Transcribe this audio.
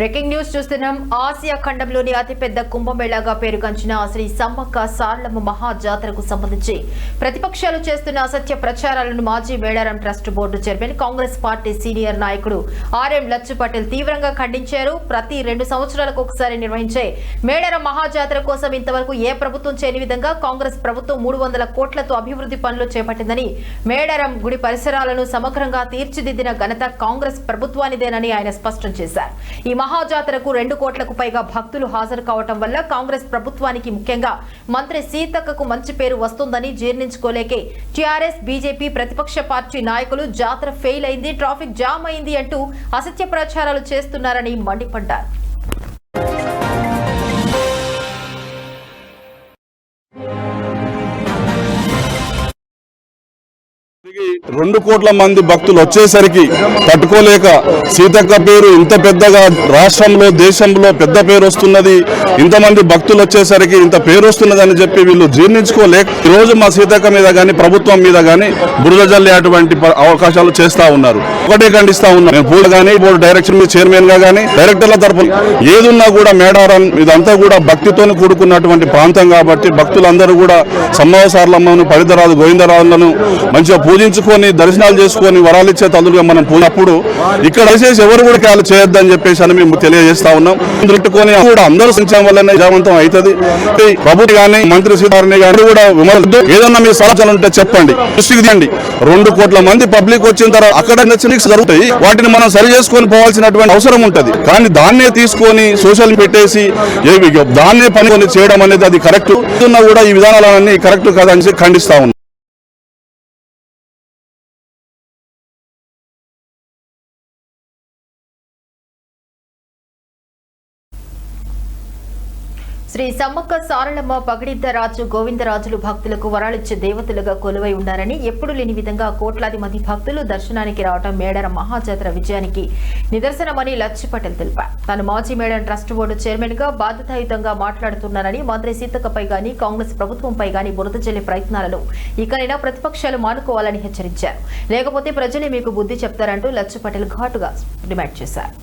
Breaking news చూస్తున్నాం. Asia ఖండంలోని అతిపెద్ద కుంభమేళాగా పేరుగాంచిన శ్రీ సమ్మక్క సారలమ్మ మహాజాతరకు సంబంధించి ప్రతిపక్షాలు చేస్తున్న అసత్య ప్రచారాలను మాజీ Medaram trust board chairman Congress party senior నాయకుడు ఆర్ఎం లచ్చు పటేల్ తీవ్రంగా ఖండించారు. ప్రతి 2 సంవత్సరాలకు ఒకసారి నిర్వహించే మేడారం మహాజాతర కోసం ఇంతవరకు ఏ ప్రభుత్వం చేయని విధంగా కాంగ్రెస్ ప్రభుత్వం 300 కోట్లతో అభివృద్ధి పనులు చేపట్టిందని, మేడారం గుడి పరిసరాలను సమగ్రంగా తీర్చిదిద్దిన ఘనత కాంగ్రెస్ ప్రభుత్వానిదేనని ఆయన స్పష్టం చేశారు. ఈ మహాజాతరకు 2 కోట్లకు పైగా భక్తులు హాజరు కావటం వల్ల కాంగ్రెస్ ప్రభుత్వానికి ముఖ్యంగా మంత్రి సీతక్కకు మంచి పేరు వస్తుందని జీర్ణించుకోలేకే టీఆర్ఎస్ బీజేపీ ప్రతిపక్ష పార్టీ నాయకులు జాతర ఫెయిల్ అయింది, ట్రాఫిక్ జామ్ అయింది అంటూ అసత్య ప్రచారాలు చేస్తున్నారని మండిపడ్డారు. 2 కోట్ల మంది భక్తులు వచ్చేసరికి తట్టుకోలేక సీతక్క పేరు ఇంత పెద్దగా రాష్ట్రంలో దేశంలో పెద్ద పేరు వస్తున్నది, ఇంతమంది భక్తులు వచ్చేసరికి ఇంత పేరు వస్తున్నదని చెప్పి వీళ్ళు జీర్ణించుకోలేక ఈరోజు మా సీతక్క మీద కానీ ప్రభుత్వం మీద కానీ బురద జల్లే అటువంటి అవకాశాలు చేస్తా ఉన్నారు. ఒకటే ఖండిస్తా ఉన్నారు. నేను పూల కానీ బోర్డు డైరెక్షన్ చైర్మన్ గా కానీ డైరెక్టర్ల తరఫున ఏదున్నా కూడా మేడారం ఇదంతా కూడా భక్తితో కూడుకున్నటువంటి ప్రాంతం కాబట్టి భక్తులందరూ కూడా సమ్మక్క సారలమ్మను పవిత్రరాజు గోవిందరాజులను మంచిగా పూజించుకొని దర్శనాలు చేసుకొని వరాలిచ్చే తల్లులుగా మనం పూనప్పుడు ఇక్కడ దయచేసి ఎవరు కూడా కాలు చేయొద్దని చెప్పేసి అని మేము తెలియజేస్తా ఉన్నాం. పెట్టుకొని కూడా అందరూ సంక్షేమం వల్లనే విజయవంతం అవుతుంది. ప్రభుత్వం కానీ మంత్రి సీతారామన్ గారు కూడా విమర్శ ఏదన్నా మీ సలహాలు ఉంటే చెప్పండి, దృష్టికి తీయండి. 2 కోట్ల మంది పబ్లిక్ వచ్చిన తర్వాత అక్కడ జరుగుతాయి, వాటిని మనం సరి చేసుకొని పోవాల్సినటువంటి అవసరం ఉంటది. కానీ దాన్నే తీసుకొని సోషల్ పెట్టేసి దాన్నే పని చేయడం అనేది అది కరెక్ట్ కూడా ఈ విధానాలన్నీ కరెక్ట్ కాదని ఖండిస్తా ఉన్నాం. శ్రీ సమ్మక్క సారలమ్మ పగడిద్దరాజు గోవిందరాజులు భక్తులకు వరాలిచ్చే దేవతలుగా కొలువై ఉన్నారని, ఎప్పుడు లేని విధంగా కోట్లాది మంది భక్తులు దర్శనానికి రావడం మేడారం మహాజాతర విజయానికి నిదర్శనమని లచ్చు పటేల్ తెలిపారు. తాను మాజీ మేడారం ట్రస్ట్ బోర్డు చైర్మన్ గా బాధ్యతాయుతంగా మాట్లాడుతున్నానని, మంత్రి సీతక్కపై గానీ కాంగ్రెస్ ప్రభుత్వంపై గానీ బురద జల్లే ప్రయత్నాలను ఇకనైనా ప్రతిపక్షాలు మానుకోవాలని హెచ్చరించారు. లేకపోతే ప్రజలే మీకు బుద్ధి చెప్తారంటూ లచ్చు పటేల్ ఘాటుగా డిమాండ్ చేశారు.